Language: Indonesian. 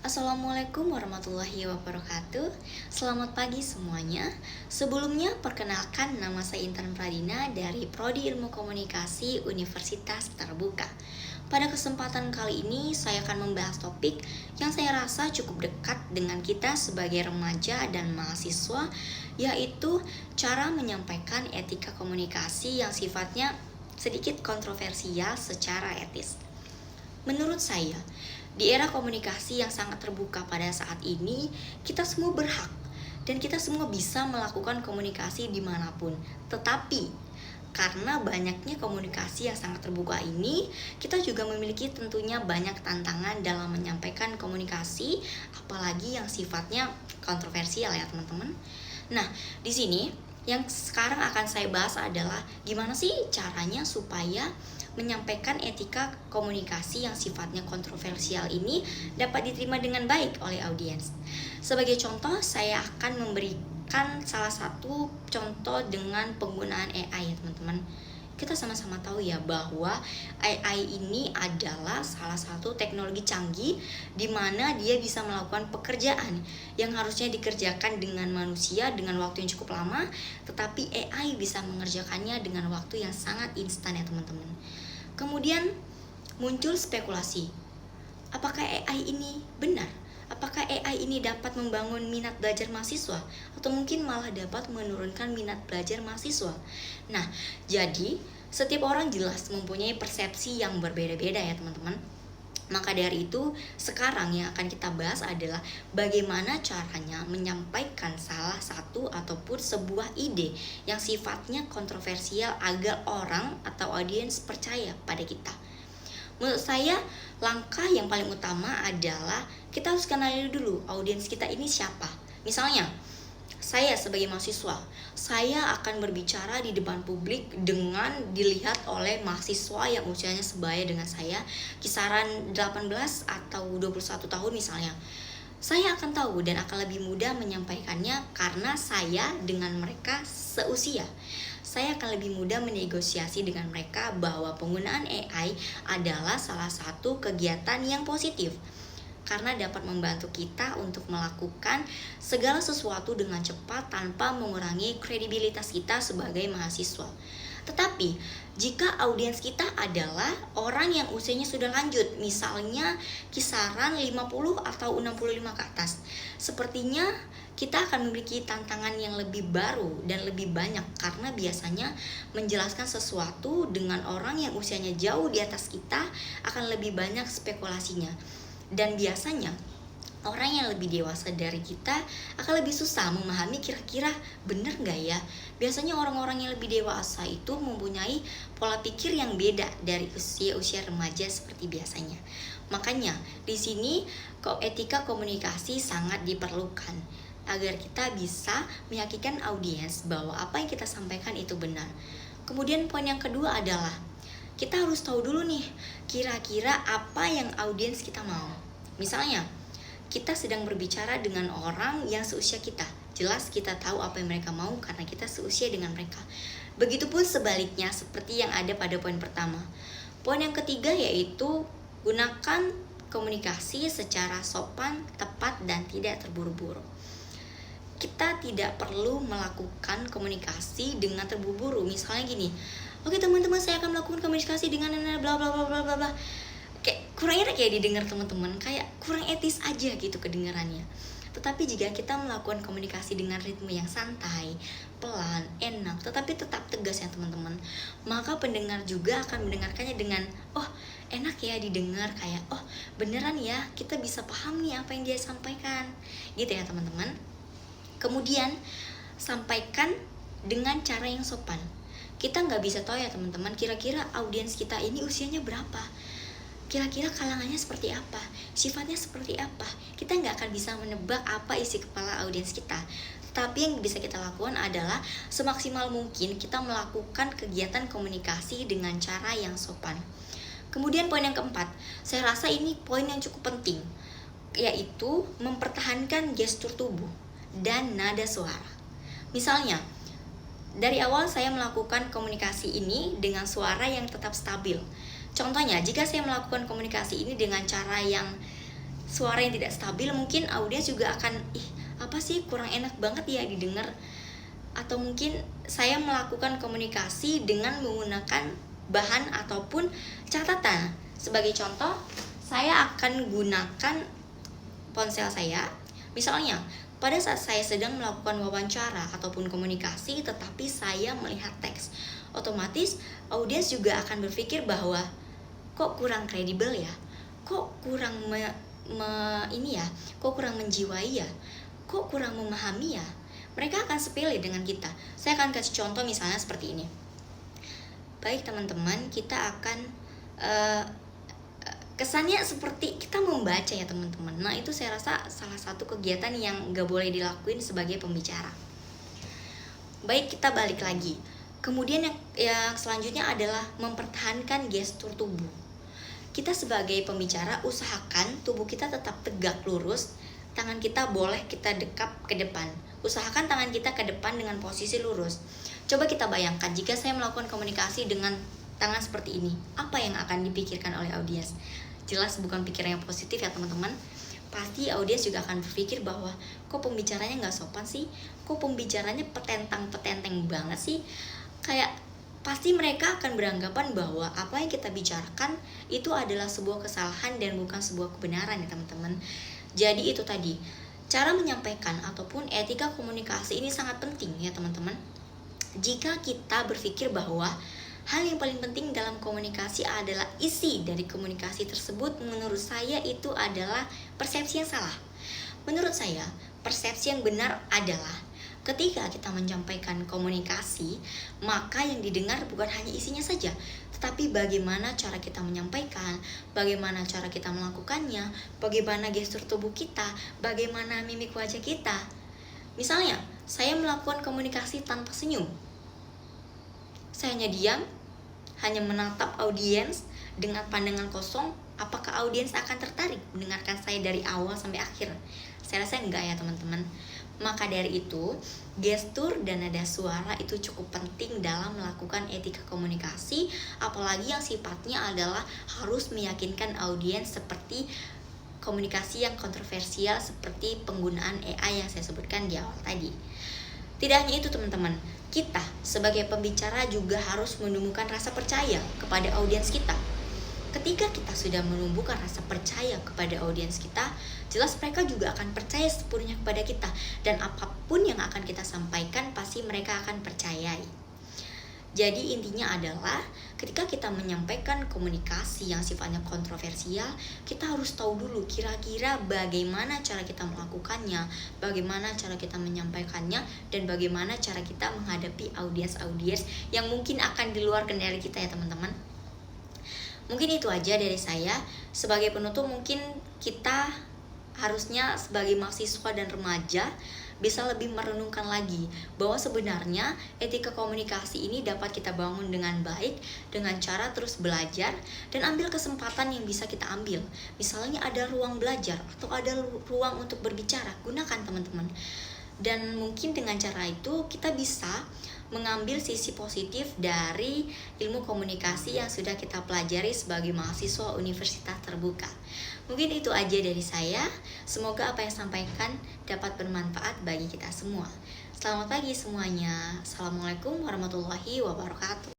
Assalamualaikum warahmatullahi wabarakatuh. Selamat pagi semuanya. Sebelumnya perkenalkan, nama saya Intan Pradina dari Prodi Ilmu Komunikasi Universitas Terbuka. Pada kesempatan kali ini saya akan membahas topik yang saya rasa cukup dekat dengan kita sebagai remaja dan mahasiswa, yaitu cara menyampaikan etika komunikasi yang sifatnya sedikit kontroversial secara etis. Menurut saya, di era komunikasi yang sangat terbuka pada saat ini, kita semua berhak dan kita semua bisa melakukan komunikasi dimanapun. Tetapi, karena banyaknya komunikasi yang sangat terbuka ini, kita juga memiliki tentunya banyak tantangan dalam menyampaikan komunikasi, apalagi yang sifatnya kontroversial ya teman-teman. Nah, di sini yang sekarang akan saya bahas adalah gimana sih caranya supaya menyampaikan etika komunikasi yang sifatnya kontroversial ini dapat diterima dengan baik oleh audiens. Sebagai contoh, saya akan memberikan salah satu contoh dengan penggunaan AI ya teman-teman. Kita sama-sama tahu ya bahwa AI ini adalah salah satu teknologi canggih di mana dia bisa melakukan pekerjaan yang harusnya dikerjakan dengan manusia dengan waktu yang cukup lama, tetapi AI bisa mengerjakannya dengan waktu yang sangat instan ya teman-teman. Kemudian muncul spekulasi, apakah AI ini benar? Apakah AI ini dapat membangun minat belajar mahasiswa? Atau mungkin malah dapat menurunkan minat belajar mahasiswa? Nah, jadi setiap orang jelas mempunyai persepsi yang berbeda-beda ya teman-teman. Maka dari itu, sekarang yang akan kita bahas adalah bagaimana caranya menyampaikan salah satu ataupun sebuah ide yang sifatnya kontroversial agar orang atau audiens percaya pada kita. Menurut saya, langkah yang paling utama adalah kita harus kenali dulu audiens kita ini siapa. Misalnya, saya sebagai mahasiswa, saya akan berbicara di depan publik dengan dilihat oleh mahasiswa yang usianya sebaya dengan saya, kisaran 18 atau 21 tahun misalnya. Saya akan tahu dan akan lebih mudah menyampaikannya karena saya dengan mereka seusia. Saya akan lebih mudah menegosiasi dengan mereka bahwa penggunaan AI adalah salah satu kegiatan yang positif, karena dapat membantu kita untuk melakukan segala sesuatu dengan cepat tanpa mengurangi kredibilitas kita sebagai mahasiswa. Tetapi, jika audiens kita adalah orang yang usianya sudah lanjut, misalnya kisaran 50 atau 65 ke atas, sepertinya kita akan memiliki tantangan yang lebih baru dan lebih banyak karena biasanya menjelaskan sesuatu dengan orang yang usianya jauh di atas kita akan lebih banyak spekulasinya. Dan biasanya orang yang lebih dewasa dari kita akan lebih susah memahami kira-kira benar nggak ya. Biasanya orang-orang yang lebih dewasa itu mempunyai pola pikir yang beda dari usia-usia remaja seperti biasanya. Makanya di sini etika komunikasi sangat diperlukan agar kita bisa meyakinkan audiens bahwa apa yang kita sampaikan itu benar. Kemudian poin yang kedua adalah kita harus tahu dulu nih kira-kira apa yang audiens kita mau. Misalnya, kita sedang berbicara dengan orang yang seusia kita. Jelas kita tahu apa yang mereka mau karena kita seusia dengan mereka. Begitupun sebaliknya seperti yang ada pada poin pertama. Poin yang ketiga yaitu gunakan komunikasi secara sopan, tepat, dan tidak terburu-buru. Kita tidak perlu melakukan komunikasi dengan terburu-buru. Misalnya gini, oke teman-teman, saya akan melakukan komunikasi dengan bla bla bla bla bla bla. Kayak kurang enak ya didengar teman-teman, kayak kurang etis aja gitu kedengarannya. Tetapi jika kita melakukan komunikasi dengan ritme yang santai, pelan, enak, tetapi tetap tegas ya teman-teman, maka pendengar juga akan mendengarkannya dengan enak ya didengar, kayak beneran ya kita bisa paham nih apa yang dia sampaikan gitu ya teman-teman. Kemudian sampaikan dengan cara yang sopan. Kita nggak bisa tahu ya teman-teman, kira-kira audiens kita ini usianya berapa, kira-kira kalangannya seperti apa, sifatnya seperti apa. Kita nggak akan bisa menebak apa isi kepala audiens kita. Tapi yang bisa kita lakukan adalah semaksimal mungkin kita melakukan kegiatan komunikasi dengan cara yang sopan. Kemudian poin yang keempat, saya rasa ini poin yang cukup penting, yaitu mempertahankan gestur tubuh dan nada suara. Misalnya, dari awal saya melakukan komunikasi ini dengan suara yang tetap stabil. Contohnya, jika saya melakukan komunikasi ini dengan cara yang suara yang tidak stabil, mungkin audiens juga akan, ih apa sih, kurang enak banget ya didengar. Atau mungkin saya melakukan komunikasi dengan menggunakan bahan ataupun catatan. Sebagai contoh, saya akan gunakan ponsel saya. Misalnya, pada saat saya sedang melakukan wawancara ataupun komunikasi tetapi saya melihat teks, otomatis audiens juga akan berpikir bahwa kok kurang kredibel ya, kok kurang kok kurang menjiwai ya, kok kurang memahami ya. Mereka akan sepele dengan kita. Saya akan kasih contoh misalnya seperti ini. Baik teman-teman, kita akan kesannya seperti kita membaca ya teman-teman. Nah itu saya rasa salah satu kegiatan yang gak boleh dilakuin sebagai pembicara. Baik, kita balik lagi. Kemudian yang selanjutnya adalah mempertahankan gestur tubuh. Kita sebagai pembicara usahakan tubuh kita tetap tegak lurus. Tangan kita boleh kita dekap ke depan. Usahakan tangan kita ke depan dengan posisi lurus. Coba kita bayangkan jika saya melakukan komunikasi dengan tangan seperti ini, apa yang akan dipikirkan oleh audiens? Jelas bukan pikiran yang positif ya teman-teman. Pasti audiens juga akan berpikir bahwa kok pembicaranya gak sopan sih, kok pembicaranya petentang-petenteng banget sih. Kayak pasti mereka akan beranggapan bahwa apa yang kita bicarakan itu adalah sebuah kesalahan dan bukan sebuah kebenaran ya teman-teman. Jadi itu tadi, cara menyampaikan ataupun etika komunikasi ini sangat penting ya teman-teman. Jika kita berpikir bahwa hal yang paling penting dalam komunikasi adalah isi dari komunikasi tersebut, menurut saya itu adalah persepsi yang salah. Menurut saya, persepsi yang benar adalah ketika kita menyampaikan komunikasi, maka yang didengar bukan hanya isinya saja, tetapi bagaimana cara kita menyampaikan, bagaimana cara kita melakukannya, bagaimana gestur tubuh kita, bagaimana mimik wajah kita. Misalnya, saya melakukan komunikasi tanpa senyum. Saya hanya diam, hanya menatap audiens dengan pandangan kosong. Apakah audiens akan tertarik mendengarkan saya dari awal sampai akhir? Saya rasa enggak ya teman-teman. Maka dari itu, gestur dan nada suara itu cukup penting dalam melakukan etika komunikasi, apalagi yang sifatnya adalah harus meyakinkan audiens, seperti komunikasi yang kontroversial seperti penggunaan AI yang saya sebutkan di awal tadi. Tidak hanya itu teman-teman, kita sebagai pembicara juga harus menumbuhkan rasa percaya kepada audiens kita. Ketika kita sudah menumbuhkan rasa percaya kepada audiens kita, jelas mereka juga akan percaya sepenuhnya kepada kita. Dan apapun yang akan kita sampaikan, pasti mereka akan percayai. Jadi intinya adalah ketika kita menyampaikan komunikasi yang sifatnya kontroversial, kita harus tahu dulu kira-kira bagaimana cara kita melakukannya, bagaimana cara kita menyampaikannya, dan bagaimana cara kita menghadapi audiens-audiens yang mungkin akan di luar kendali kita ya teman-teman. Mungkin itu aja dari saya. Sebagai penutup, mungkin kita harusnya sebagai mahasiswa dan remaja bisa lebih merenungkan lagi bahwa sebenarnya etika komunikasi ini dapat kita bangun dengan baik dengan cara terus belajar dan ambil kesempatan yang bisa kita ambil. Misalnya ada ruang belajar atau ada ruang untuk berbicara, gunakan teman-teman. Dan mungkin dengan cara itu kita bisa mengambil sisi positif dari ilmu komunikasi yang sudah kita pelajari sebagai mahasiswa Universitas Terbuka. Mungkin itu aja dari saya. Semoga apa yang sampaikan dapat bermanfaat bagi kita semua. Selamat pagi semuanya. Assalamualaikum warahmatullahi wabarakatuh.